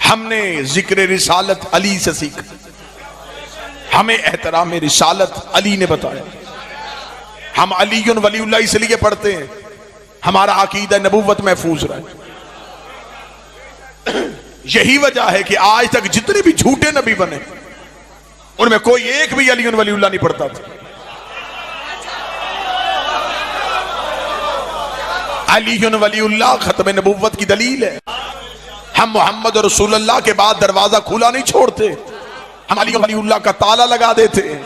हमने जिक्र रिसालत अली से सीखा, हमें एहतराम रिसालत अली ने बताया। हम अलीयुन वलीउल्लाह इसलिए पढ़ते हैं, हमारा अकीदा नबूवत महफूज रहा है। यही वजह है कि आज तक जितने भी झूठे नबी बने उनमें कोई एक भी अलीयुन वलीउल्लाह नहीं पढ़ता था। अलीयुन वलीउल्लाह खत्म नबूवत की दलील है। हम मोहम्मद और रसूलुल्लाह के बाद दरवाजा खुला नहीं छोड़ते, हम अलीयुन वलीउल्लाह का ताला लगा देते हैं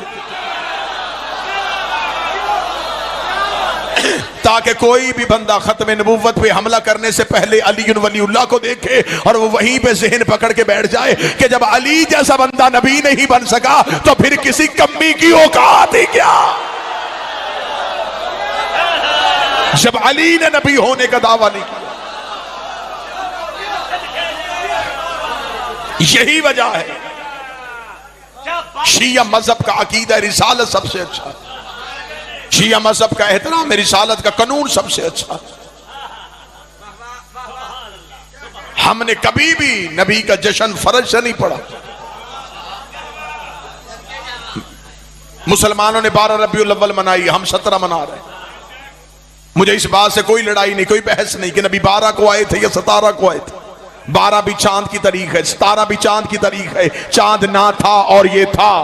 ताकि कोई भी बंदा खत्म नबूवत पे हमला करने से पहले अलीयुन वलीउल्लाह को देखे और वो वहीं पे ज़हन पकड़ के बैठ जाए कि जब अली जैसा बंदा नबी नहीं बन सका तो फिर किसी कम्मी की औकात ही क्या। जब अली ने नबी होने का दावा नहीं किया, यही वजह है शिया मजहब का अकीदा रिसालत सबसे अच्छा, शिया मजहब का एहतराम रिसालत का कानून सबसे अच्छा। हमने कभी भी नबी का जश्न फर्ज से नहीं पढ़ा। मुसलमानों ने 12 रबीउल अव्वल मनाई, हम 17 मना रहे हैं। मुझे इस बात से कोई लड़ाई नहीं, कोई बहस नहीं कि नबी 12 को आए थे या 17 को आए थे। 12 भी चांद की तारीख है, 17 भी चांद की तारीख है। चांद ना था और ये था।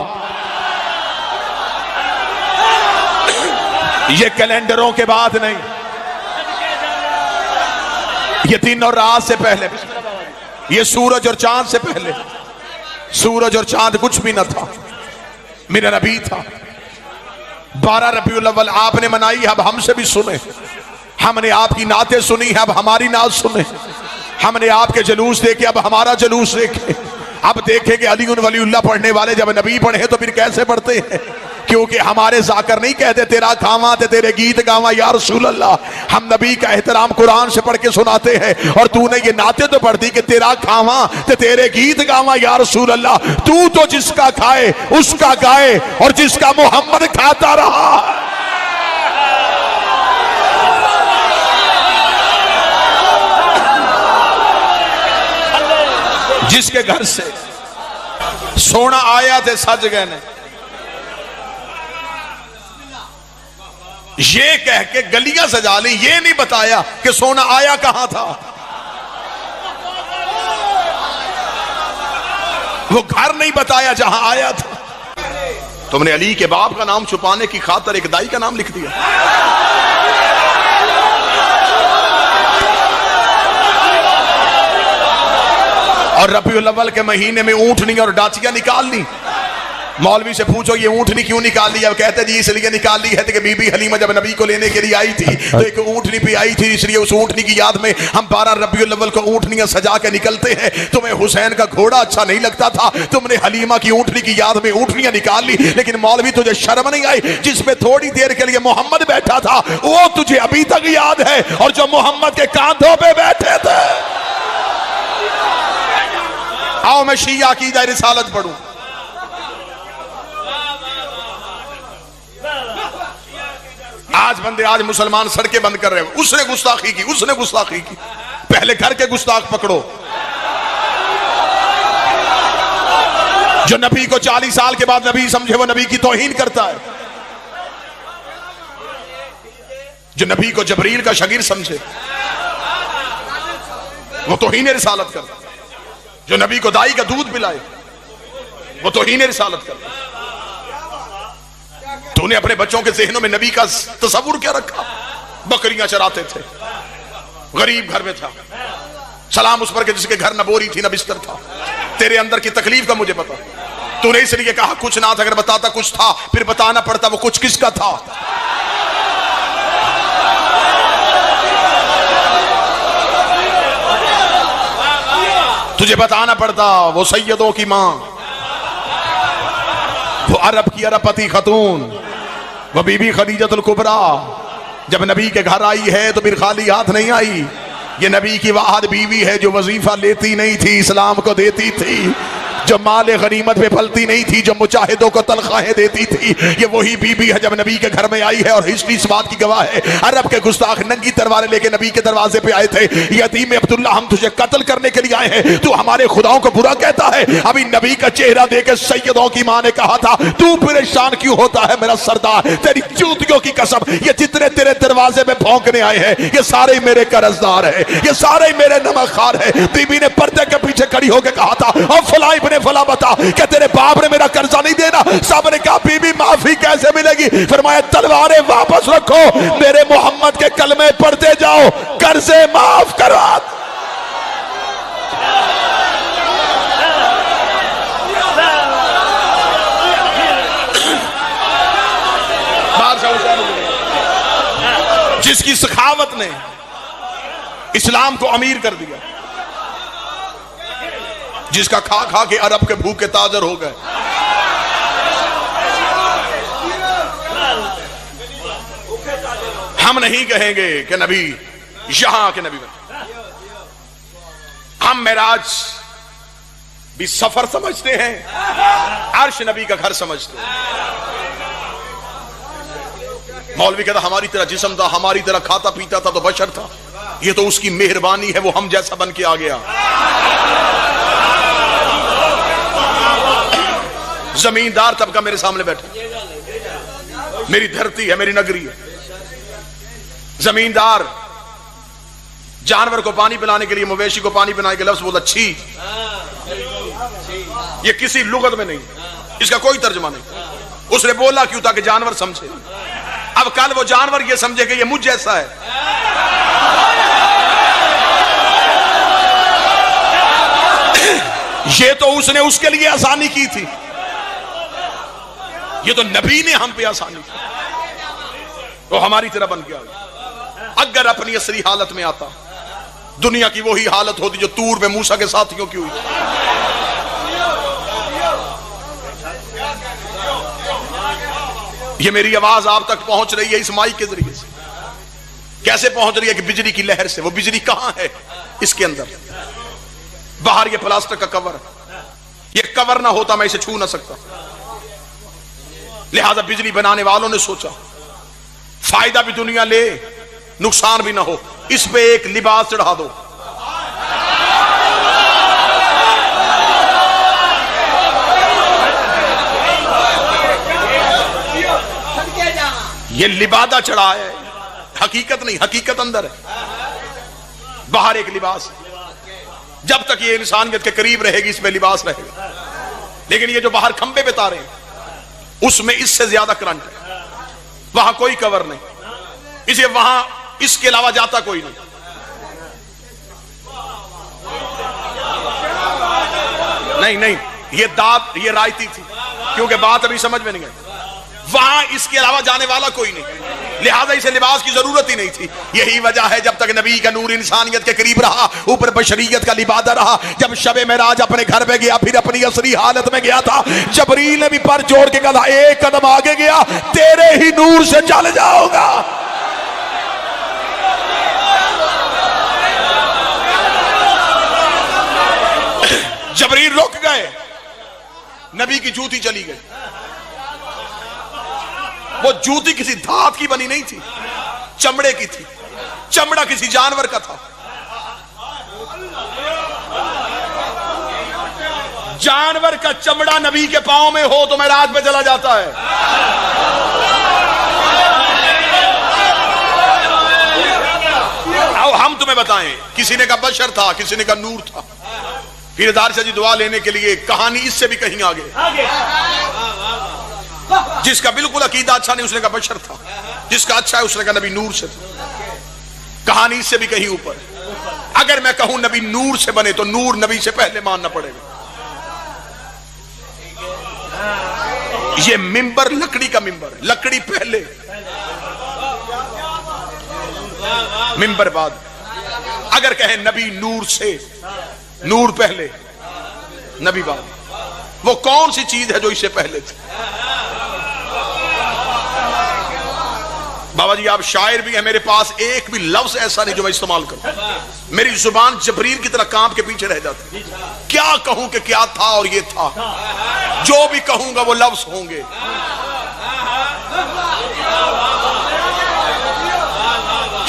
ये कैलेंडरों के बाद नहीं, ये दिन और रात से पहले, ये सूरज और चांद से पहले। सूरज और चांद कुछ भी न था, मेरा नबी था। 12 रबीउल अव्वल आपने मनाई, अब हमसे भी सुने। हमने आपकी नातें सुनी है, अब हमारी नात सुने। हमने आपके जुलूस देखे, अब हमारा जुलूस देखे। अब देखेंगे अलीयुन वलीउल्लाह पढ़ने वाले जब नबी पढ़े तो फिर कैसे पढ़ते हैं, क्योंकि हमारे जाकर नहीं कहते तेरा खावा ते तेरे गीत गावा या रसूल अल्लाह। हम नबी का एहतराम कुरान से पढ़ के सुनाते हैं और तूने ये नाते तो पढ़ दी कि तेरा खावा ते तेरे गीत गावा या रसूल अल्लाह। तू तो जिसका खाए उसका गाए और जिसका मोहम्मद खाता रहा। जिसके घर से सोना आया थे सज गए ने, ये कह के गलियां सजा ली, ये नहीं बताया कि सोना आया कहां था। वो घर नहीं बताया जहां आया था। तुमने अली के बाप का नाम छुपाने की खातिर एक दाई का नाम लिख दिया। और रबीउल अव्वल के महीने में ऊंटनी और डाचियां निकाल ली। मौलवी से पूछो ये ऊंटनी क्यों निकाल ली? अब कहते जी इसलिए निकाल ली है कि बीबी हलीमा जब नबी को लेने के लिए आई थी तो एक ऊंटनी भी आई थी, इसलिए उस ऊंटनी की याद में हम 12 रबीउल अव्वल को ऊंटनियां सजा के निकलते हैं। तुम्हें हुसैन का घोड़ा अच्छा नहीं लगता था, तुमने हलीमा की ऊंटनी की याद में ऊंटनियां निकाल ली। लेकिन मौलवी तुझे शर्म नहीं आई? जिसमें थोड़ी देर के लिए मोहम्मद बैठा था वो तुझे अभी तक याद है, और जो मोहम्मद के कांधों पे बैठे थे। आओ मैं शिया अकीदा रिसालत पढ़ूं। आज मुसलमान सड़कें बंद कर रहे हो। उसने गुस्ताखी की, उसने गुस्ताखी की। पहले घर के गुस्ताख पकड़ो। जो नबी को 40 साल के बाद नबी समझे वो नबी की तौहीन करता है। जो नबी को जबरील का शगीर समझे वो तौहीन रिसालत करता है। जो नबी को दाई का दूध पिलाए वो तौहीन रिसालत करता है। तूने अपने बच्चों के ज़हनों में नबी का तस्वुर क्या रखा? बकरियां चराते थे, गरीब घर में था, सलाम उस पर के जिसके घर न बोरी थी न बिस्तर था। तेरे अंदर की तकलीफ का मुझे पता। तूने इसलिए कहा कुछ ना था, अगर बताता कुछ था फिर बताना पड़ता वो कुछ किसका था। तुझे बताना पड़ता वो सैयदों की मां, वो अरब की अरबपति खतून, वो बीबी खदीजतुल कुबरा जब नबी के घर आई है तो फिर खाली हाथ नहीं आई। ये नबी की वाहद बीवी है जो वजीफा लेती नहीं थी, इस्लाम को देती थी। जो माल गनीमत पे पलती नहीं थी, जो मुजाहिदों को तनख्वाहें देती थी, ये वही बीबी है जब नबी के घर में आई है। और हिस्ट्री इस बात की गवाह है, अरब के गुस्ताख नंगी तलवारें लेके नबी के दरवाजे पे आए थे। यतीम अब्दुल्ला, हम तुझे कत्ल करने के लिए आए हैं, तू हमारे खुदाओं को बुरा कहता है। अभी नबी का चेहरा देकर सैयदों की मां ने कहा था, तू परेशान क्यों होता है मेरा सरदार, तेरी जूतियों की कसम, ये जितने तेरे दरवाजे में भौंकने आए हैं ये सारे ही मेरे कर्जदार है, ये सारे ही मेरे नमकखार है। बीबी ने पर्दे के पीछे खड़ी होकर कहा था, और फला इब्ने फला बता, क्या तेरे बाप ने मेरा कर्जा नहीं देना? सब ने कहा, बीबी माफी कैसे मिलेगी? फरमाया, तलवारें वापस रखो, मेरे मोहम्मद के कलमे पढ़ते जाओ, कर्जे माफ करवा। जिसकी सखावत ने इस्लाम को अमीर कर दिया, जिसका खा खा के अरब के भूखे ताजर हो गए। हम नहीं कहेंगे कि नबी यहां के नबी बने, हम मेराज भी सफर समझते हैं, अर्श नबी का घर समझते हैं। मौलवी कहता हमारी तरह जिस्म था, हमारी तरह खाता पीता था तो बशर था, ये तो उसकी मेहरबानी है, वो हम जैसा बन के आ गया। जमींदार तबका मेरे सामने बैठा, मेरी धरती है, मेरी नगरी है। जमींदार जानवर को पानी पिलाने के लिए, मवेशी को पानी पिलाने के लफ्ज बोला छी, ये किसी लुगत में नहीं, इसका कोई तर्जमा नहीं। उसने बोला क्यों? ताकि जानवर समझे। अब कल वो जानवर ये समझे कि ये मुझ जैसा है। ये तो उसने उसके लिए आसानी की थी, ये तो नबी ने हम पे आसानी की, तो हमारी तरह बन गया। अगर अपनी असली हालत में आता, दुनिया की वही हालत होती जो तूर पे मूसा के साथियों की हुई। ये मेरी आवाज आप तक पहुंच रही है इस माइक के जरिए से। कैसे पहुंच रही है? कि बिजली की लहर से। वो बिजली कहां है? इसके अंदर। बाहर ये प्लास्टिक का कवर, ये कवर ना होता मैं इसे छू ना सकता। लिहाजा बिजली बनाने वालों ने सोचा फायदा भी दुनिया ले, नुकसान भी ना हो, इस पे एक लिबास चढ़ा दो। ये लिबादा चढ़ा है, हकीकत नहीं, हकीकत अंदर है। बाहर एक लिबास, जब तक ये इंसानियत के करीब रहेगी इसमें लिबास रहेगा। लेकिन ये जो बाहर खंबे पे तारे हैं उसमें इससे ज्यादा करंट है, वहां कोई कवर नहीं, इसे वहां इसके अलावा जाता कोई नहीं। नहीं नहीं, ये दात, ये रायती थी, क्योंकि बात अभी समझ में नहीं आई। वहां इसके अलावा जाने वाला कोई नहीं, लिहाजा इसे लिबास की जरूरत ही नहीं थी। यही वजह है जब तक नबी का नूर इंसानियत के करीब रहा, ऊपर बशरियत का लिबादा रहा। जब शबे मेराज अपने घर में गया, फिर अपनी असली हालत में गया था, जबरील ने भी पर जोड़ के कहा, एक कदम आगे गया तेरे ही नूर से चल जाऊंगा। जबरील रुक गए, नबी की जूती चली गई। वो जूती किसी धात की बनी नहीं थी, चमड़े की थी, चमड़ा किसी जानवर का था। जानवर का चमड़ा नबी के पांव में हो तो मेराज में चला जाता है। आओ हम तुम्हें बताएं, किसी ने कहा बशर था, किसी ने कहा नूर था। फिर दारशा जी दुआ लेने के लिए कहानी इससे भी कहीं आगे। जिसका बिल्कुल अकीदा अच्छा नहीं उसने कहा बशर था, जिसका अच्छा है उसने कहा नबी नूर से था। कहानी इससे भी कहीं ऊपर। अगर मैं कहूं नबी नूर से बने तो नूर नबी से पहले मानना पड़ेगा। ये मिंबर लकड़ी का मिंबर, लकड़ी पहले, मिंबर बाद। अगर कहें नबी नूर से, नूर पहले नबी बाद, वो कौन सी चीज है जो इससे पहले थी? बाबा जी आप शायर भी हैं, मेरे पास एक भी लफ्ज ऐसा नहीं जो मैं इस्तेमाल करूं। मेरी जुबान जबरील की तरह कांप के पीछे रह जाती। क्या कहूं कि क्या था और ये था, जो भी कहूंगा वो लफ्ज होंगे।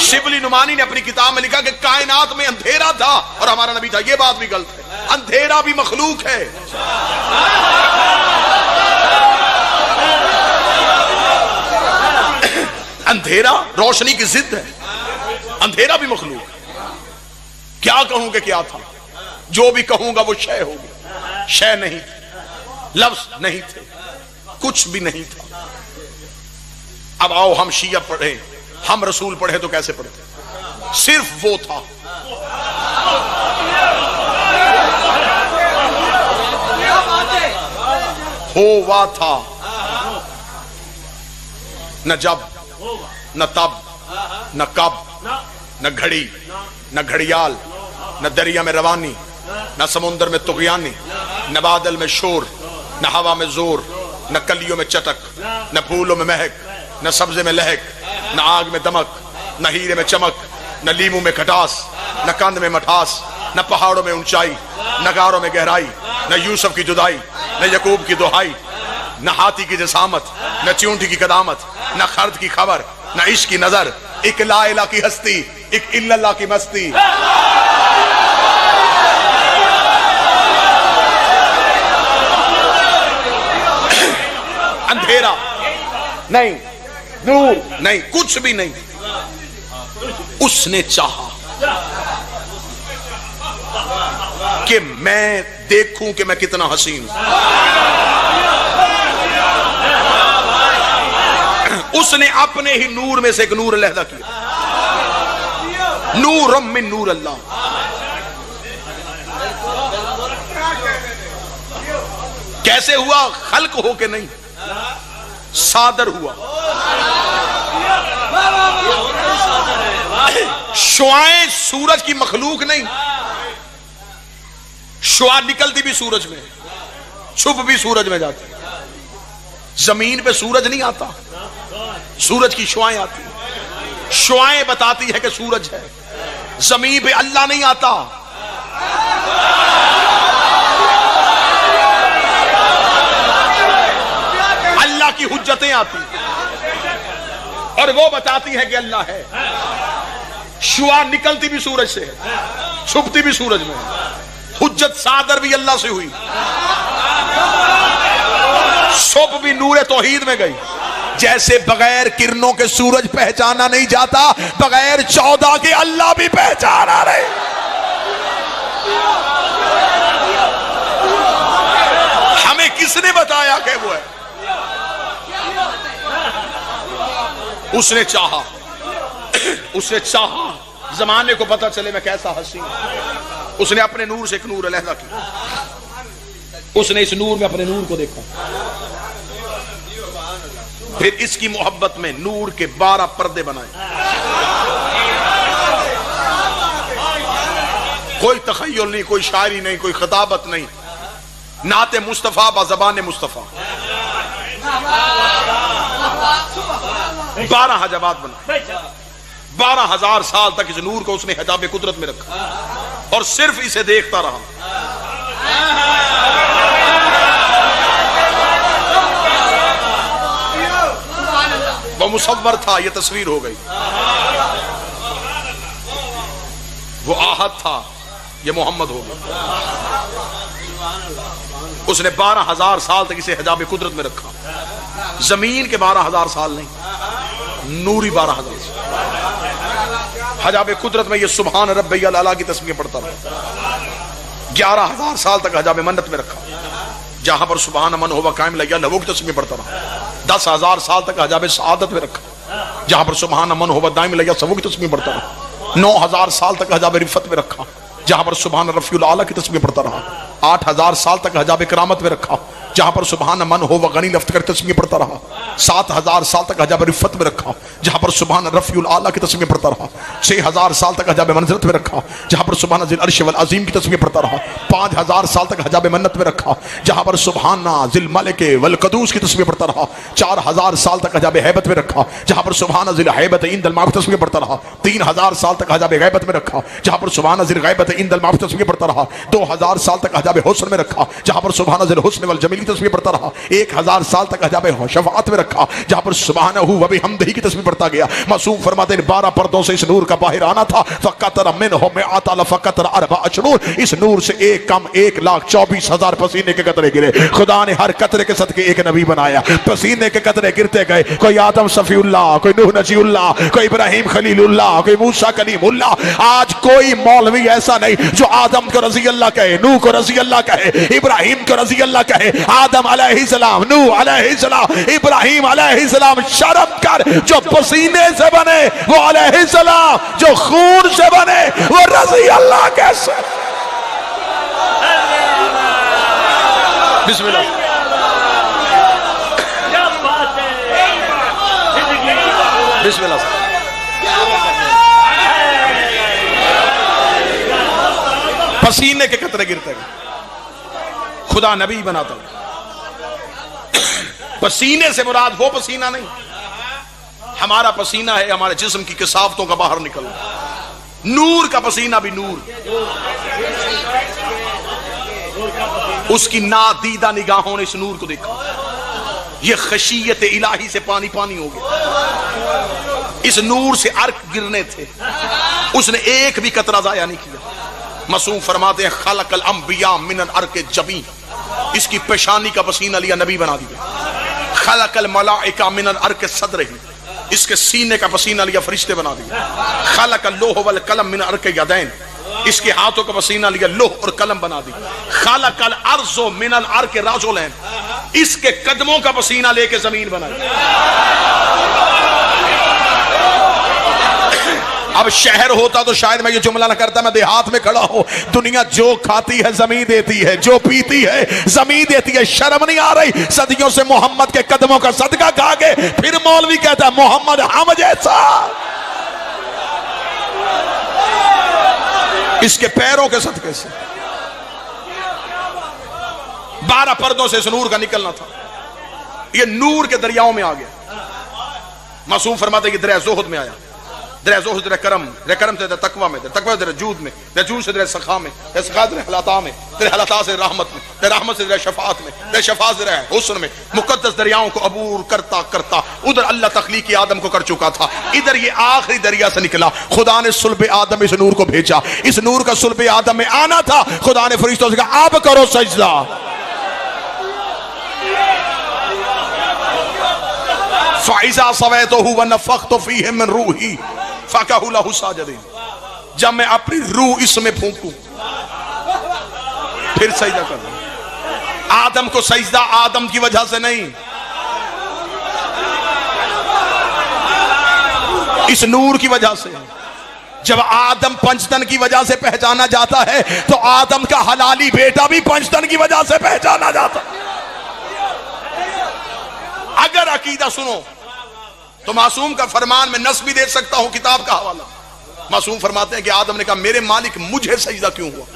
शिबली नुमानी ने अपनी किताब में लिखा कि कायनात में अंधेरा था और हमारा नबी था। ये बात भी गलत है, अंधेरा भी मखलूक है। अंधेरा रोशनी की जिद है, अंधेरा भी मखलूक। क्या कहूं कि क्या था, जो भी कहूंगा वो शय होगी। शय नहीं थी, लफ्ज नहीं थे, कुछ भी नहीं था। अब आओ हम शिया पढ़े, हम रसूल पढ़े तो कैसे पढ़ते? सिर्फ वो था। होवा था, न जब न तब न कब न घड़ी न घड़ियाल न दरिया में रवानी न समुंदर में तुगयानी न बादल में शोर न हवा में जोर न कलियों में चटक न फूलों में महक न सब्जे में लहक न आग में दमक न हीरे में चमक न लीमू में खटास न कंद में मठास न पहाड़ों में ऊंचाई न गारों में गहराई न यूसुफ की जुदाई न यकूब की दुहाई न हाथी की जसामत न च्यूंटी की कदामत न खर्द की खबर न इश्क की नजर, एक ला इला की हस्ती, एक इल्लल्लाह की मस्ती। अंधेरा नहीं, नूर नहीं, कुछ भी नहीं। उसने चाहा कि मैं देखूं कि मैं कितना हसीन हूं। उसने अपने ही नूर में से एक नूर अलहदा किया, नूर मिन नूर अल्लाह। कैसे हुआ? खल्क हो के नहीं, सादर हुआ। शुआएं सूरज की मखलूक नहीं, शुआ निकलती भी सूरज में, छुप भी सूरज में जाती। जमीन पे सूरज नहीं आता, सूरज की शुआएं आती। शुआएं बताती है कि सूरज है। जमीन पे अल्लाह नहीं आता। अल्लाह की हुज्जतें आती और वो बताती है कि अल्लाह है। शुआ निकलती भी सूरज से है, छुपती भी सूरज में। हुज्जत सादर भी अल्लाह से हुई, सुब भी नूरे तौहीद में गई। जैसे बगैर किरणों के सूरज पहचाना नहीं जाता, बगैर 14 के अल्लाह भी पहचाना रहे। हमें किसने बताया कि वो है? उसने चाहा, उसने चाहा जमाने को पता चले मैं कैसा हसीन। उसने अपने नूर से एक नूर अलहदा किया। उसने इस नूर में अपने नूर को देखा। फिर इसकी मोहब्बत में नूर के 12 पर्दे बनाए। कोई तखय्युल नहीं, कोई शायरी नहीं, कोई खिताबत नहीं, नाते मुस्तफा बाज़बान मुस्तफा। 12 हजाबात बनाए। 12,000 साल तक इस नूर को उसने हिजाब कुदरत में रखा और सिर्फ इसे देखता रहा। वो मुसव्वर था, ये तस्वीर हो गई। वो आहद था, ये मोहम्मद हो गया। उसने 12,000 साल तक इसे हिजाब कुदरत में रखा। जमीन के 12,000 साल नहीं, नूरी 12,000 साल हिजाब कुदरत में ये सुभान रब्बियल आला की तस्बीह पढ़ता रहा। 11,000 साल तक हिजाब मन्नत में रखा, जहां पर सुभान मन होवा कायम लगा लहू की तस्बीह पढ़ता रहा। 10,000 साल तक हिजाब सआदत में रखा, जहां पर सुभान मन होवा दाइम लगा सबू की तस्बीह पढ़ता रहा। 9,000 साल तक हिजाब रिफत में रखा, जहां पर सुभान रफीउल आला की तस्बीह पढ़ता रहा। 8,000 साल तक हिजाब करामत में रखा, जहां पर सुबहान मन हो व गनी लफ्त कर तस्मीर पढ़ता रहा। 7000 साल तक हजाब रिफत में रखा, जहां पर सुबहान रफ़ीउल आला की तस्मीर पढ़ता रहा। 6000 साल तक हजाब मंज़रत में रखा, जहां पर सुबहान ज़िल अर्श वल अज़ीम की तस्मीर पढ़ता रहा। 5000 साल तक हजाब मन्नत में रखा, जहां पर सुबहान ज़िल मलिक वल क़दूस की तस्मीर पढ़ता रहा। 4000 साल तक हजाब हैबत में रखा, जहां पर सुबहान ज़िल हैबत इंदल माफ़ तस्मीर पढ़ता रहा। 3000 साल तक हजाब गैबत में रखा, जहां पर सुबहान ज़िल गैबत इंदल माफ़ तस्मीर पढ़ता रहा। 2000 साल तक हजाब हुस्न में रखा, जहां पर सुबहान ज़िल हुस्न वल जमील की तस्मीर पढ़ता रहा। 1000 साल तक हजाब शफ़ाअत में रखा, जहां पर सुबहानहू व बिहम्दिही की तस्मीर पढ़ता गया। मासूम फरमाते हैं 12 पर्दों से इस नूर का बाहर आना था। फ़क़तर मिनहु मिअता लफ़क़तर अर्बअ शुरूर, इस नूर से एक कम 1,24,000 पसीने के कतरे गिरे। खुदा ने हर कतरे के सदके एक नबी बनाया। पसीने के कतरे गिरते गए, कोई आदम सफ़ीउल्लाह, कोई नूह नजीउल्लाह, कोई इब्राहिम खलीलुल्लाह, कोई मूसा कलीमुल्लाह। आज कोई मौलवी ऐसा नहीं जो आदम को रज़ी अल्लाह कहे, नूह को रज़ी अल्लाह कहे, इब्राहिम को रज़ी अल्लाह कहे, आदम अलैहिस्सलाम, नूह अलैहिस्सलाम, इब्राहिम अलैहिस्सलाम। शर्म कर, जो पसीने से बने वो अलैहिस्सलाम, जो खून से बने वो रज़ी अल्लाह कैसे। बिस्मिल्लाह। बिस्मिल्लाह। पसीने के कतरे गिरते गए, खुदा नबी बनाता। पसीने से मुराद वो पसीना नहीं, हमारा पसीना है हमारे जिस्म की किसावतों का बाहर निकलना। नूर का पसीना भी नूर, उसकी नादीदा निगाहों ने इस नूर को देखा। ये खशियत इलाही से पानी पानी हो गया। इस नूर से अर्क गिरने थे, उसने एक भी कतरा जाया नहीं किया। मासूम फरमाते हैं खलकल अंबिया मिनल अर्क जबी, इसकी पेशानी का पसीना लिया नबी बना दिया। खलकल मलाइका मिनल अर्क सदरही, इसके सीने का पसीना लिया फरिश्ते बना दिया। खलकल लोह वल कलम मिनल अर्क यदैन, इसके हाथों का पसीना लिया लोह और कलम बना दी। खलकल अर्ज़ो मिनल अर्क राजुलैन, इसके कदमों का पसीना लेके जमीन बनाई। अब शहर होता तो शायद मैं ये जुमला ना करता, मैं देहात में खड़ा हूं। दुनिया जो खाती है जमीन देती है, जो पीती है जमीन देती है। शर्म नहीं आ रही? सदियों से मोहम्मद के कदमों का सदका खा के फिर मौलवी कहता है मोहम्मद हम जैसा। इसके पैरों के सदके से 12 पर्दों से इस नूर का निकलना था। ये नूर के दरियाओं में आ गया। मासूम फरमाते कि दरिया ज़ुहद में आया, दरिया ज़ुहद दरिया करम, दरिया करम से दरिया तकवा में, दरिया तकवा दरिया जूद में, दरिया जूद से दरिया सखा में, दरिया सखा दरिया हलाता में, दरिया हलाता से रहमत में, दरिया रहमत से दरिया शफात में, दरिया शफात से दरिया हुस्न में। मुकद्दस दरियाओं को अबूर करता करता उधर अल्लाह तख्लीक आदम को कर चुका था, इधर ये आखिरी दरिया से निकला। खुदा ने सुल्ब आदम इस नूर को भेजा। इस नूर का सुल्ब आदम में आना था। खुदा ने फरिश्तों से कहा अब करो सजदा। फ़ाइज़ा सवैतहु व नफ़ख़्तु फ़ीहि मिन रूही फ़क़अू लहू साजिदीन, जब मैं अपनी रूह इसमें फूंकूं फिर सजदा करूं। आदम को सजदा आदम की वजह से नहीं, इस नूर की वजह से। जब आदम पंचतन की वजह से पहचाना जाता है तो आदम का हलाली बेटा भी पंचतन की वजह से पहचाना जाता। अगर अकीदा सुनो तो मासूम का फरमान में नस भी दे सकता हूं, किताब का हवाला। मासूम फरमाते हैं कि आदम ने कहा मेरे मालिक मुझे सजदा क्यों हुआ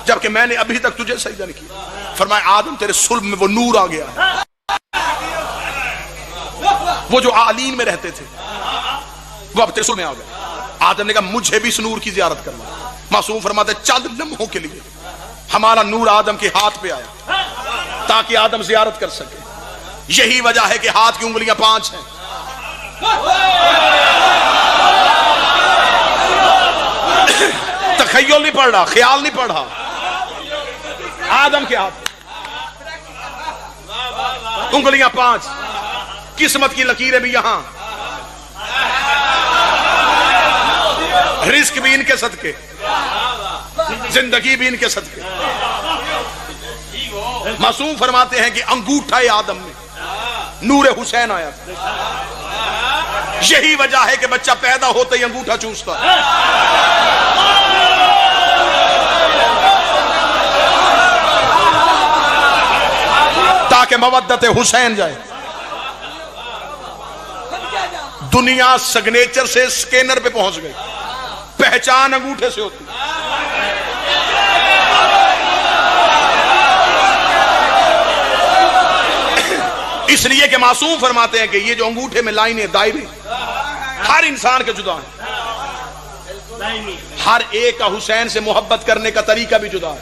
जबकि मैंने अभी तक तुझे सजदा नहीं किया। फरमाया आदम तेरे सुल्ब में वो नूर आ गया है, वो जो आलीन में रहते थे वो अब तेरे सुल्ब में आ गया। आदम ने कहा मुझे भी इस नूर की जियारत करना। मासूम फरमाते चंद लम्हों के लिए हमारा नूर आदम के हाथ पे आया ताकि आदम जियारत कर सके। यही वजह है कि हाथ की उंगलियां 5 हैं। तखय्युल नहीं पढ़ रहा, ख्याल नहीं पढ़ रहा। आदम के हाथ उंगलियां 5, किस्मत की लकीरें भी यहां, रिस्क भी इनके सदके, जिंदगी भी इनके सदके। मासूम फरमाते हैं कि अंगूठा आदम में नूर हुसैन आया। यही वजह है कि बच्चा पैदा होते ही अंगूठा चूसता है। के मवद्दत हुसैन जाए। दुनिया सिग्नेचर से स्कैनर पे पहुंच गई, पहचान अंगूठे से होती। इसलिए कि मासूम फरमाते हैं कि ये जो अंगूठे में लाइनें दायरे हर इंसान के जुदा है, हर एक का हुसैन से मोहब्बत करने का तरीका भी जुदा है।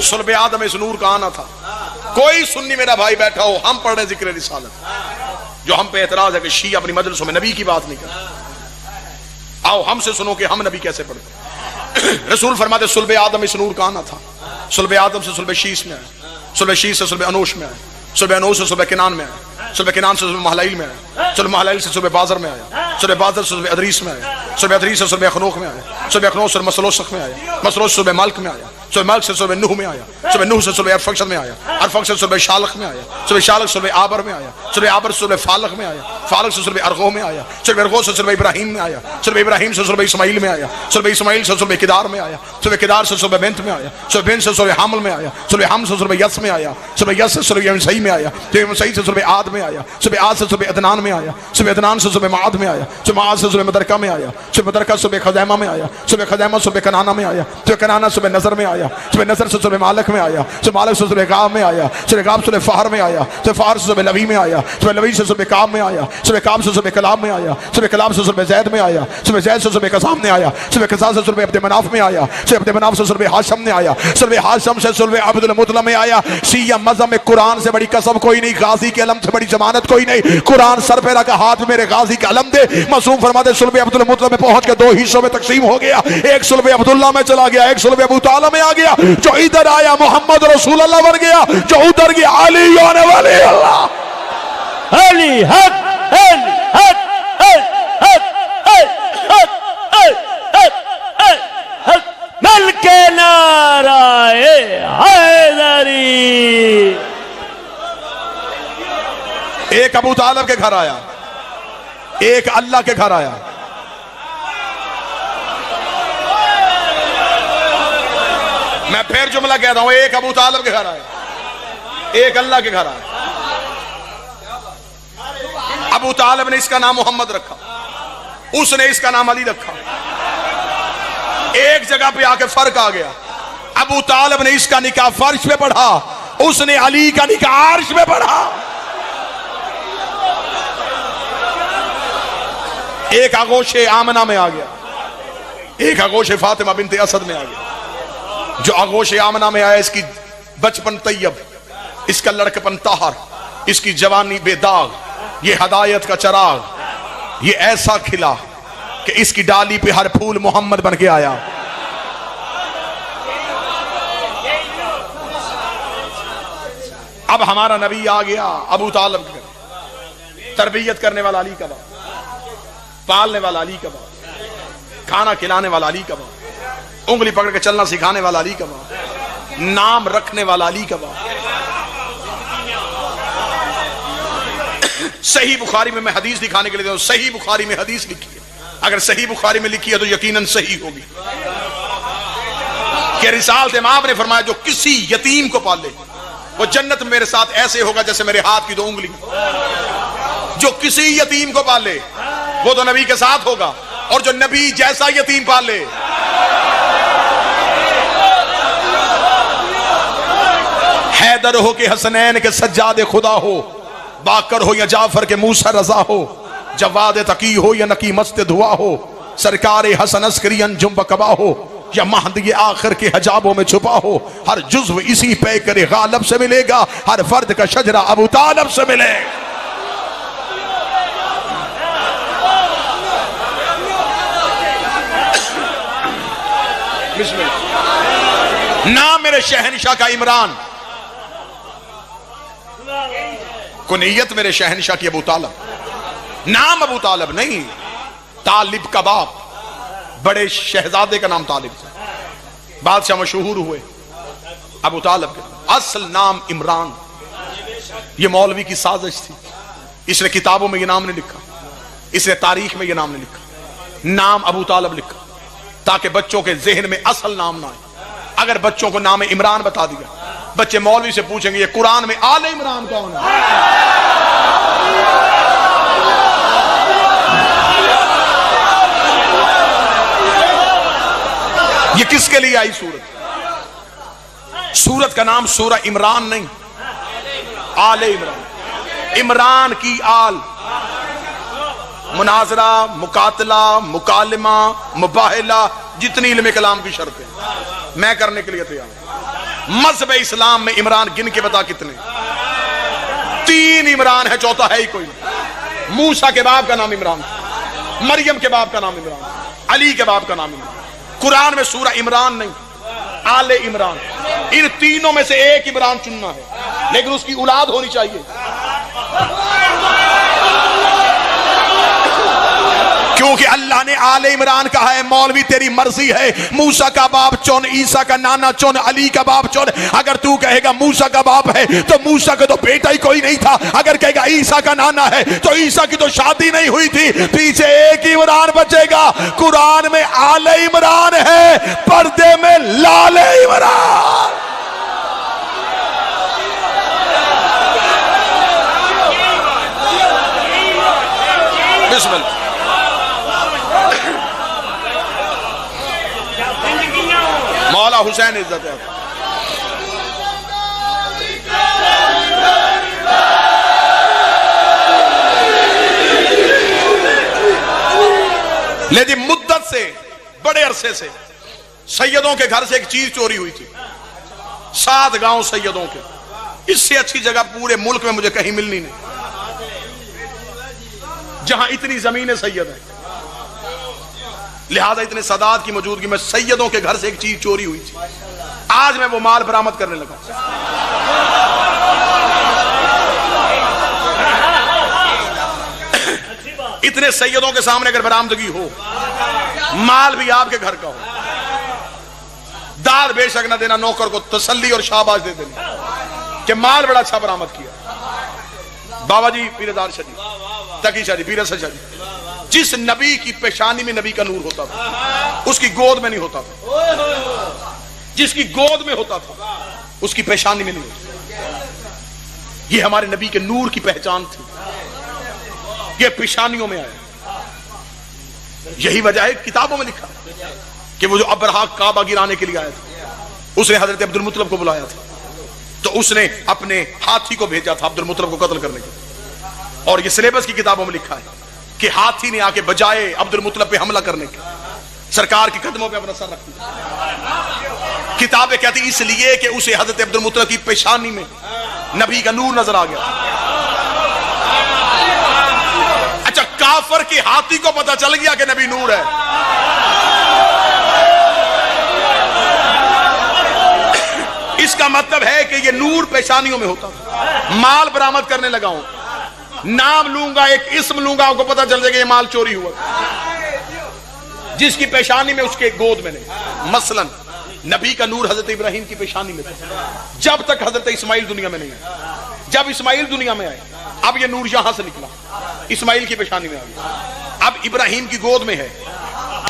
सुल्बे आदम इस नूर का आना था। कोई सुन्नी मेरा भाई बैठा हो, हम पढ़ रहे जिक्र रिसालत, जो हम पे एतराज है कि शी अपनी मजलिसों में नबी की बात नहीं करते, आओ हमसे सुनो कि हम नबी कैसे पढ़ते। रसूल फरमाते सुल्बे आदम इस नूर का आना था। सुल्बे आदम से सुल्बे शीश में आए, सुल्बे शीश से सुल्बे अनोश में आए, सुल्बे अनोश से सुल्बे किनान में आए, सुल्बे किनान से सुल्बे महलाइल में आए, सुल्बे महलाइल से सुल्बे बाजर में आए, सुल्बे बाजर से सुल्बे अदरीस में आए, सुल्बे अदरीस से सुल्बे अखनोक में आए, सुल्बे अखनोक से मसलोसख में आए, मसलोस से सुल्बे मल्क में आया, सुल्बे मल्क से सुल्बे नूह में आया, सुल्बे नूह से सुल्बे अरफक्षद में आया, अरफक्षद से सुल्बे शालख में आया, सुल्बे शालख से सुल्बे आबर में आया, सुल्बे आबर से सुल्बे फालख में आया, फालख से सुल्बे अरगो में आया, सुल्बे अरगो से सुल्बे इब्राहिम में आया, सुल्बे इब्राहिम से सुल्बे इस्माइल में आया, सुल्बे इस्माइल से सुल्बे किदार में आया, सुल्बे किदार से सुल्बे बेंत में आया, सुल्बे बेंत से सुल्बे हामल में आया, सुल्बे हम से सुल्बे यस में आया, सुल्बे यस से सुल्बे सही में आया, सुल्बे सही से सुल्बे आद में आया, सुल्बे आद से सुल्बे अदनान में आया, सुल्बे अदनान से सुल्बे माद में आया, सुल्बे माद से सुल्बे मदरका में आया, सुल्बे मदरका सुल्बे खज़ैमा में आया, सुल्बे खज़ैमा सुल्बे कनाना में आया, सुल्बे कनाना सुल्बे नजर में आया, सुल्बे नजर से सुल्बे मालिक में आया, सुल्बे मालिक से सुल्बे गाब में आया, सुल्बे गाब सुल्बे फहर में आया, सुल्बे फहर से सुल्बे लवी में आया, सुल्बे लवी से सुल्बे काब में आया, सुल्बे काब से सुल्बे कलाम में आया, सुल्बे कलाम से सुल्बे जैद में आया, सुल्बे जैद से सुल्बे कसाम में आया, सुल्बे कसाम से सुल्बे अब्द मनाफ में आया, सुल्बे अब्द मनाफ से सुल्बे हाशम में आया, सुल्बे हाशम से सुल्बे अब्दुल मुतलम में आया। शिया मज़हब में कुरान से बड़ी कसम कोई नहीं, गाजी के अलम से बड़ी जमानत कोई नहीं। कुरान सर पे रखा, हाथ में मेरे गाजी का अलम दे। मासूम फरमाते सुल्बे अब्दुल मुतलम में पहुंच के दो हिस्सों में तकसीम हो गया, एक सुल्बे अब्दुल्ला में चला गया, एक सुल्बे अबू ताला में आ गया। जो इधर आया मोहम्मद रसूल अल्लाह बन गया, जो उधर गया अली आने वाले अल्लाह। अली हक अली हक मल के नाराए हैदरी। एक अबू तालब के घर आया, एक अल्लाह के घर आया। मैं फिर जुमला कह रहा हूं, एक अबू तालब के घर आया, एक अल्लाह के घर आया। अबू तालब ने इसका नाम मोहम्मद रखा, उसने इसका नाम अली रखा। एक जगह पे आके फर्क आ गया, अबू तालब ने इसका निकाह फर्श पे पढ़ा, उसने अली का निकाह अर्श पे पढ़ा। एक आगोशे आमना में आ गया, एक आगोशे फातिमा बिनते असद में आ गया। जो आगोशे आमना में आया, इसकी बचपन तैयब, इसका लड़कपन ताहर, इसकी जवानी बेदाग, ये हदायत का चराग, ये ऐसा खिला कि इसकी डाली पे हर फूल मोहम्मद बन के आया। अब हमारा नबी आ गया, अबू तालब के तरबियत करने वाला अली का बाप, पालने वाला अली का बाप, खाना खिलाने वाला अली का बाप, उंगली पकड़ के चलना सिखाने वाला अली का बाप, नाम रखने वाला अली का बाप। सही बुखारी में मैं हदीस दिखाने के लिए दूं, सही बुखारी में हदीस लिखी है, अगर सही बुखारी में लिखी है तो यकीनन सही होगी कि रिसालत इमाम ने फरमाया जो किसी यतीम को पाले वो जन्नत में मेरे साथ ऐसे होगा जैसे मेरे हाथ की दो उंगली। जो किसी यतीम को पाले वो तो नबी के साथ होगा, और जो नबी जैसा यतीम पाले हैदर हो के हसनैन के सज्जादे खुदा हो, बाकर हो या जाफर के मूसा रजा हो, जवाद तकी हो या नकी मस्त दुआ हो, सरकार हसन अस्करी अंजुम बकबा हो या महदी आखिर के हजाबों में छुपा हो, हर जुज्व इसी पे करे गालब से मिलेगा, हर फर्द का शजरा अबू तालब से मिलेगा। नाम मेरे शहनशाह का इमरान, कुनियत मेरे शहनशाह की अबू तालब। नाम अबू तालब नहीं, तालिब का बाप, बड़े शहजादे का नाम तालिब था, बादशाह मशहूर हुए अबू तालब के। असल नाम इमरान, ये मौलवी की साजिश थी, इसने किताबों में ये नाम नहीं लिखा, इसने तारीख में ये नाम नहीं लिखा, नाम अबू तालब लिखा। ताकि बच्चों के जहन में असल नाम ना आए। अगर बच्चों को नाम इमरान बता दिया, बच्चे मौलवी से पूछेंगे ये कुरान में आले इमरान कौन है? ये किसके लिए आई सूरत? सूरत का नाम सूरह इमरान नहीं, आले इमरान। इमरान की आल, मुनाजरा, मुकातला, मुकालिमा, मुबाहिला, जितनी इल्म कलाम की शर्तें मैं करने के लिए तैयार हूं। मज़हब इस्लाम में इमरान गिन के बता कितने? 3 इमरान है, चौथा है ही कोई नहीं। मूसा के बाप का नाम इमरान, मरियम के बाप का नाम इमरान, अली के बाप का नाम इमरान। कुरान में सूरह इमरान नहीं, आले इमरान। इन तीनों में से एक इमरान चुनना है, लेकिन उसकी औलाद होनी चाहिए। क्योंकि अल्लाह ने आले इमरान कहा है। मौलवी तेरी मर्जी है, मूसा का बाप चुन, ईसा का नाना चुन, अली का बाप चुन। अगर तू कहेगा मूसा का बाप है तो मूसा का तो बेटा ही कोई नहीं था। अगर कहेगा ईसा का नाना है तो ईसा की तो शादी नहीं हुई थी। पीछे एक ही इमरान बचेगा। कुरान में आले इमरान है, पर्दे में लाले इमरान। बिस्मिल्लाह। मौला हुसैन इज्जत है। लेकिन मुद्दत से, बड़े अरसे से सैयदों के घर से एक चीज चोरी हुई थी। 7 गांव सैयदों के। इससे अच्छी जगह पूरे मुल्क में मुझे कहीं मिलनी नहीं, जहां इतनी जमीनें सैयद है। लिहाजा इतने सदात की मौजूदगी में सैयदों के घर से एक चीज चोरी हुई थी। आज मैं वो माल बरामद करने लगा। इतने सैयदों के सामने अगर बरामदगी हो, माल भी आपके घर का हो, दाद बेशक न देना, नौकर को तसल्ली और शाबाश दे देना कि माल बड़ा अच्छा बरामद किया। बाबा जी पीरदार शाह जी, तकी शाह जी, पीर शाह जी, जिस नबी की पेशानी में नबी का नूर होता था, उसकी गोद में नहीं होता था। जिसकी गोद में होता था उसकी पेशानी में नहीं होता। ये हमारे नबी के नूर की पहचान थी। ये पेशानियों में आया। यही वजह है किताबों में लिखा कि वो जो अबरहा काबा गिराने के लिए आया था, उसने हजरत अब्दुल मुत्तलिब को बुलाया था, तो उसने अपने हाथी को भेजा था अब्दुल मुत्तलिब को कत्ल करने के लिए। और ये सिलेबस की किताबों में लिखा है कि हाथी ने आके बजाए अब्दुल मुत्तलिब पे हमला करने के, सरकार के कदमों पे अपना सर रखती। किताबें कहती इसलिए कि उसे हजरत अब्दुल मुत्तलिब की पेशानी में नबी का नूर नजर आ गया। अच्छा, काफर के हाथी को पता चल गया कि नबी नूर है। इसका मतलब है कि ये नूर पेशानियों में होता था। माल बरामद करने लगा हूं, नाम लूंगा, एक इस्म लूंगा, आपको पता चल जाएगा ये माल चोरी हुआ। जिसकी पेशानी में, उसके गोद में नहीं। मसलन नबी का नूर हजरत इब्राहिम की पेशानी में था, जब तक हजरत इस्माइल दुनिया में नहीं आए। जब इस्माइल दुनिया में आए, अब ये नूर यहां से निकला, इस्माइल की पेशानी में आ गया। अब इब्राहिम की गोद में है,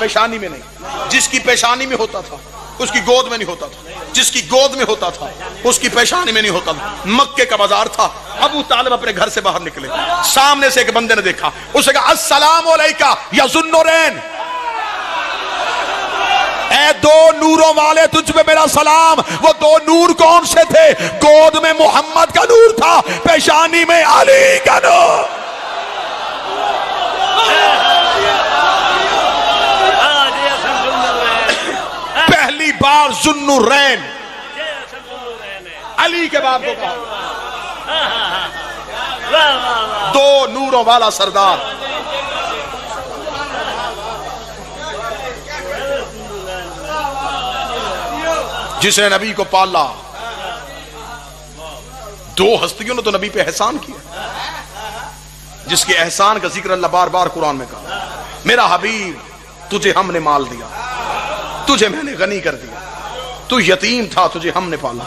पेशानी में नहीं। जिसकी पेशानी में होता था उसकी गोद में नहीं होता था, जिसकी गोद में होता था उसकी पेशानी में नहीं होता था। मक्के का बाजार था। अबू तालिब अपने घर से बाहर निकले, सामने से एक बंदे ने देखा, उसने कहा अस्सलाम अलैका या ज़ुन्नुरैन, ऐ 2 नूरों वाले, तुझ पे मेरा सलाम। वो 2 नूर कौन से थे? गोद में मोहम्मद का नूर था, पेशानी में अली का नूर। पहली बार ज़ुन्नुरैन अली के बाप को कहा। 2 नूरों वाला सरदार। जिसने नबी को पाला। 2 हस्तियों ने तो नबी पे एहसान किया, जिसके एहसान का जिक्र अल्लाह बार बार कुरान में कहा। मेरा हबीब, तुझे हमने माल दिया, तुझे मैंने गनी कर दिया, तू यतीम था, तुझे हमने पाला।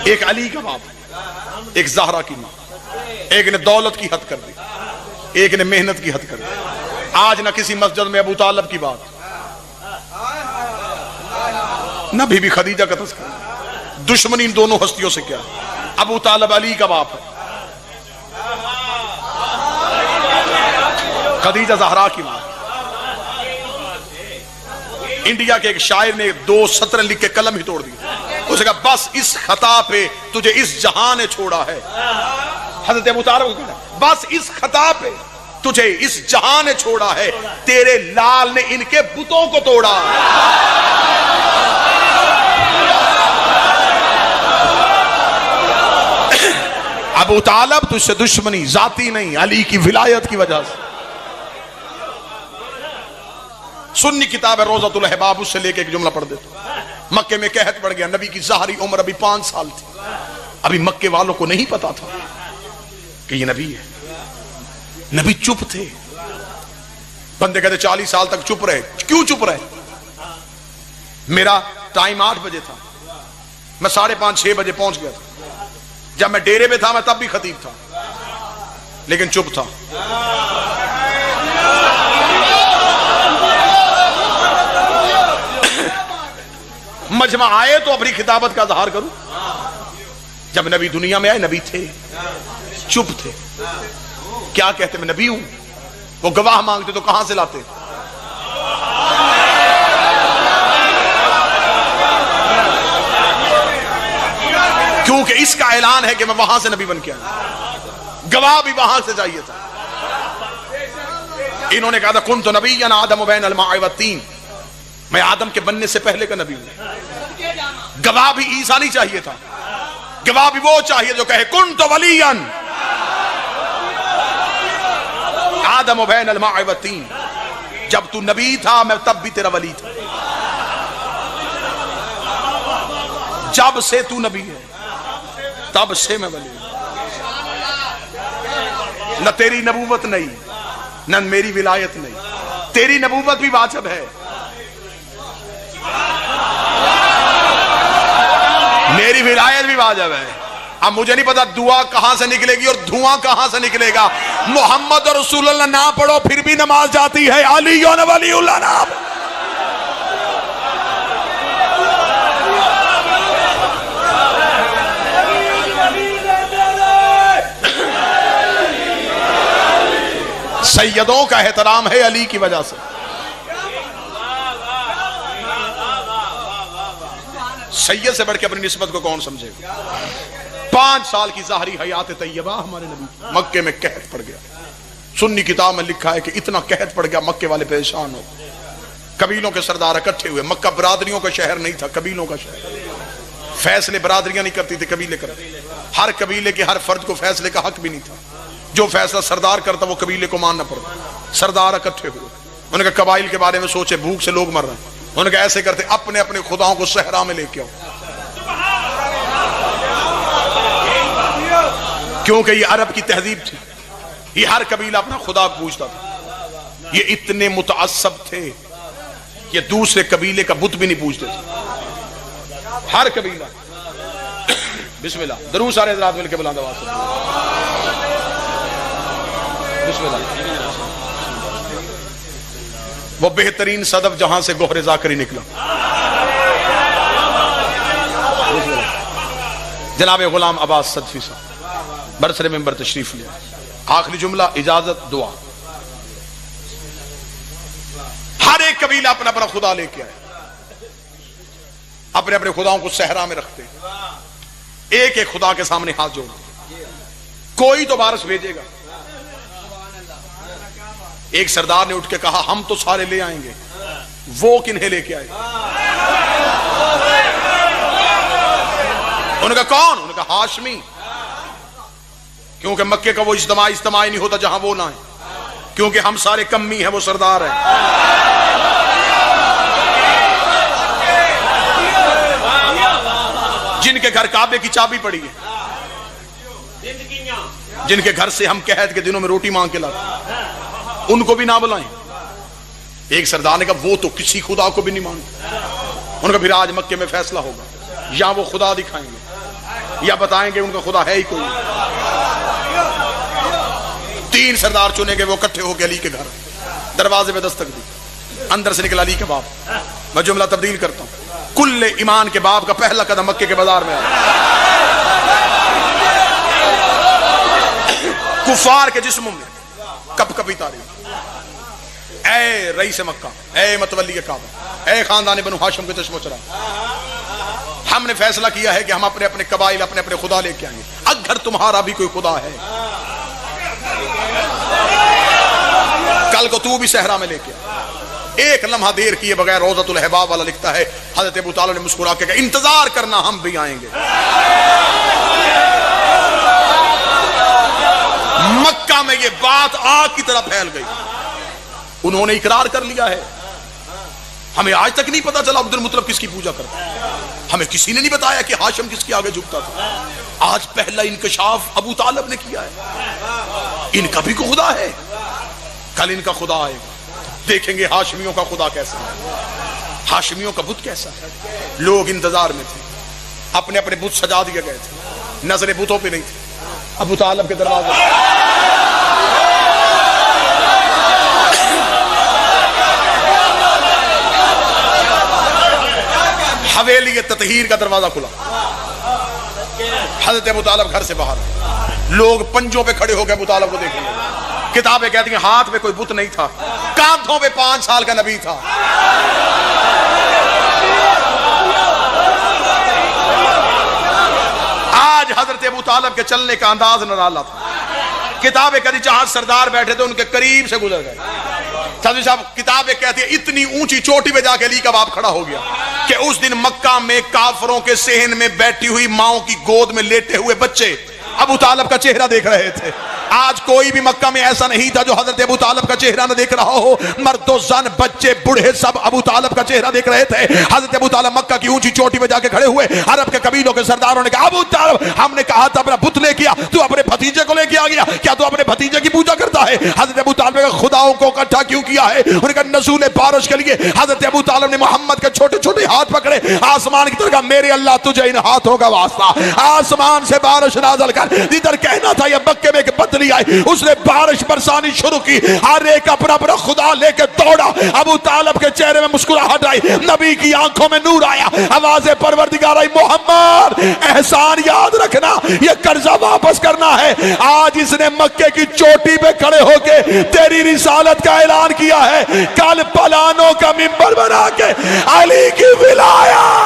एक अली का बाप, एक ज़हरा की मां, एक ने दौलत की हद कर दी, एक ने मेहनत की हद कर दी। आज ना किसी मस्जिद में अबू तालब की बात, ना बीबी खदीजा का तज़किरा। दुश्मनी इन दोनों हस्तियों से क्या? अबू तालब अली का बाप है, खदीजा ज़हरा की मां। इंडिया के एक शायर ने 2 सत्र लिख के कलम ही तोड़ दी। उसने कहा बस इस खता पे तुझे इस जहां ने छोड़ा है। हज़रत अबू तालिब को कहना बस इस खता पे तुझे इस जहां ने छोड़ा है, तेरे लाल ने इनके बुतों को तोड़ा। अबू तालिब तुझसे दुश्मनी जाती नहीं, अली की विलायत की वजह से। सुन्नी किताब है रोज़तुल अहबाब, उससे लेके एक जुमला पढ़ देता। मक्के में कहत पड़ गया, नबी की ज़ाहरी उम्र अभी 5 साल थी। अभी मक्के वालों को नहीं पता था कि ये नबी है। नबी चुप थे। बंदे कहते 40 साल तक चुप रहे। क्यों चुप रहे? मेरा टाइम 8 बजे था, मैं 5:30-6 बजे पहुंच गया था। जब मैं डेरे में था मैं तब भी खतीब था, लेकिन चुप था। मजमा आए तो अपनी खिताबत का इज़हार करूं। जब नबी दुनिया में आए, नबी थे, चुप थे। क्या कहते मैं नबी हूं? वो गवाह मांगते तो कहां से लाते? क्योंकि इसका ऐलान है कि मैं वहां से नबी बन के आया। गवाह भी वहां से चाहिए था। इन्होंने कहा था कुन तो नबी या आदम बैन अल-मा'i व-तीन, मैं आदम के बनने से पहले का नबी हूं। गवाह भी ईसा नहीं चाहिए था, गवाह भी वो चाहिए जो कहे कुन तो वलियन आदम बैन अल-मा'i व-तीन। जब तू नबी था मैं तब भी तेरा वली था। जब से तू नबी है तब से मैं वली हूं। न तेरी नबूवत नहीं, न मेरी विलायत नहीं। तेरी नबूवत भी वाजिब है, मेरी विलायत भी वाजिब है। अब मुझे नहीं पता दुआ कहां से निकलेगी और धुआं कहां से निकलेगा। मोहम्मद और रसूलुल्लाह ना पढ़ो फिर भी नमाज जाती है। अली और वलीउल्लाह नाम। सैयदों का एहतराम है अली की वजह से। सैयद से बढ़ के अपनी निस्बत को कौन समझेगा? 5 साल की ज़ाहरी हयात तैयबा हमारे नबी मक्के में कहत पड़ गया। सुन्नी किताब में लिखा है कि इतना कहत पड़ गया मक्के वाले परेशान हो। कबीलों के सरदार इकट्ठे हुए। मक्का बरादरियों का शहर नहीं था, कबीलों का शहर। फैसले बरादरियां नहीं करती थी, कबीले करते। हर कबीले के हर फर्द को फैसले का हक भी नहीं था। जो फैसला सरदार करता वो कबीले को मानना पड़ता। सरदार इकट्ठे हुए, उन्होंने कहा कबाइल के बारे में सोचे, भूख से लोग मर रहे हैं। उन्होंने कहा ऐसे करते अपने अपने खुदाओं को सहरा में लेके आओ, क्योंकि ये अरब की तहजीब थी। ये हर कबीला अपना खुदा पूछता था। ये इतने मुतअस्सब थे, ये दूसरे कबीले का बुत भी नहीं पूछते थे। हर कबीला बिस्मिल्लाह दरूद सारे हज़रात मिलके बुलंद आवाज़ से वो बेहतरीन सदफ जहां से गोहरे जाकरी निकला। जनाब गुलाम अब्बास सदफी साहब बरसरे मेंबर तशरीफ लिया। आखिरी जुमला इजाजत दुआ। हर एक कबीला अपना अपना खुदा लेके आए, अपने अपने खुदाओं को सहरा में रखते, एक एक खुदा के सामने हाथ जोड़ते। कोई तो बारिश भेजेगा। एक सरदार ने उठ के कहा हम तो सारे ले आएंगे, वो किन्हें लेके आए? उन्होंने कहा कौन? उन्होंने कहा हाशमी, क्योंकि मक्के का वो इज्तिमा नहीं होता जहां वो ना है, क्योंकि हम सारे कम्मी हैं, वो सरदार है। जिनके घर काबे की चाबी पड़ी है, जिनके घर से हम कहत के दिनों में रोटी मांग के लाते, उनको भी ना बुलाएं। एक सरदार ने कहा वो तो किसी खुदा को भी नहीं मानते। उनका फिर आज मक्के में फैसला होगा, या वो खुदा दिखाएंगे या बताएंगे उनका खुदा है ही कोई। 3 सरदार चुने गए, वो इकट्ठे हो गए अली के घर, दरवाजे पे दस्तक दी, अंदर से निकला अली के बाप। मैं जुमला तब्दील करता हूं, कुल्ले ईमान के बाप का पहला कदम मक्के के बाजार में आया। कुफार के जिस्मों में कप कपी तारीफ, ऐ रईस मक्का, ऐ मतवल्ली के काबा, ऐ खानदान बनु हाशिम के चश्मो चरा, हमने फैसला किया है कि हम अपने अपने कबाइल, अपने अपने खुदा लेके आएंगे। अगर तुम्हारा भी कोई खुदा है, कल को तू भी सहरा में लेके आ। एक लम्हा देर किए बगैर रोज़तुल अहबाब वाला लिखता है, हज़रत अबू तालिब ने मुस्कुरा के कहा, इंतजार करना हम भी आएंगे। मक्का में ये बात आग की तरह फैल गई, उन्होंने इकरार कर लिया है। हमें आज तक नहीं पता चला अब्दुल मुत्तलिब किसकी पूजा करता है, हमें किसी ने नहीं बताया कि हाशिम किसके आगे झुकता था। आज पहला इंकशाफ अबू तालिब ने किया है, इनका भी कोई खुदा है, कल इनका खुदा आएगा, देखेंगे हाशिमियों का खुदा कैसा है, हाशिमियों का बुत कैसा है। लोग इंतजार में थे, अपने अपने बुत सजा दिए गए थे, नजरें बुतों पे नहीं थी, अबू तालिब के दरवाजे। हवेली ततहीर का दरवाजा खुला, हज़रत अबू तालिब घर से बाहर, लोग पंजों पे खड़े हो गए अबू तालिब को देखेंगे। किताबें कहती हैं हाथ में कोई बुत नहीं था, कांधों पे 5 साल का नबी था। आज हजरत अबू तालिब के चलने का अंदाज निराला था। किताबें कहती जहां सरदार बैठे थे उनके करीब से गुजर गए। साहब किताबें कहती है इतनी ऊंची चोटी पे जाके अली का बाप खड़ा हो गया कि उस दिन मक्का में काफरों के सहन में बैठी हुई माओ की गोद में लेटे हुए बच्चे अबू तालिब का चेहरा देख रहे थे। आज कोई भी मक्का में ऐसा नहीं था जो हजरत अबू तालिब का चेहरा न देख रहा हो। मर्दो जन बच्चे बूढ़े सब अबू तालिब का चेहरा देख रहे थे। हजरत अबू तालिब मक्का की ऊंची चोटी पे जाके खड़े हुए। अरब के कबीलों के सरदारों ने कहा अबू तालिब हमने कहा था अपना बुत लेके आ, तू अपने भतीजे को लेके आ गया, क्या तू अपने भतीजे की पूजा करता है? हजरत अबू तालिब ने खुदाओं को इकट्ठा क्यों किया है? उनका नज़ूल बारिश के लिए हजरत अबू तालिब ने मोहम्मद के छोटे छोटे हाथ पकड़े, आसमान की तरफ मेरे अल्लाह तुझे इन हाथों का वास्ता, आसमान से बारिश नाज़िल कर। जिधर कहना था ये मक्के में एक बदली आई, उसने बारिश बरसानी शुरू की। हर एक अपना अपना खुदा लेके दौड़ा। अबू तालिब के चेहरे में मुस्कुराहट आई, नबी की आंखों में नूर आया, आवाज़ परवरदिगार आई मोहम्मद एहसान याद रखना, ये कर्जा वापस करना है। आज इसने मक्के की चोटी पे खड़े होके तेरी रिसालत का ऐलान किया है। कल पलानों का मिंबर बना के अली की विलायत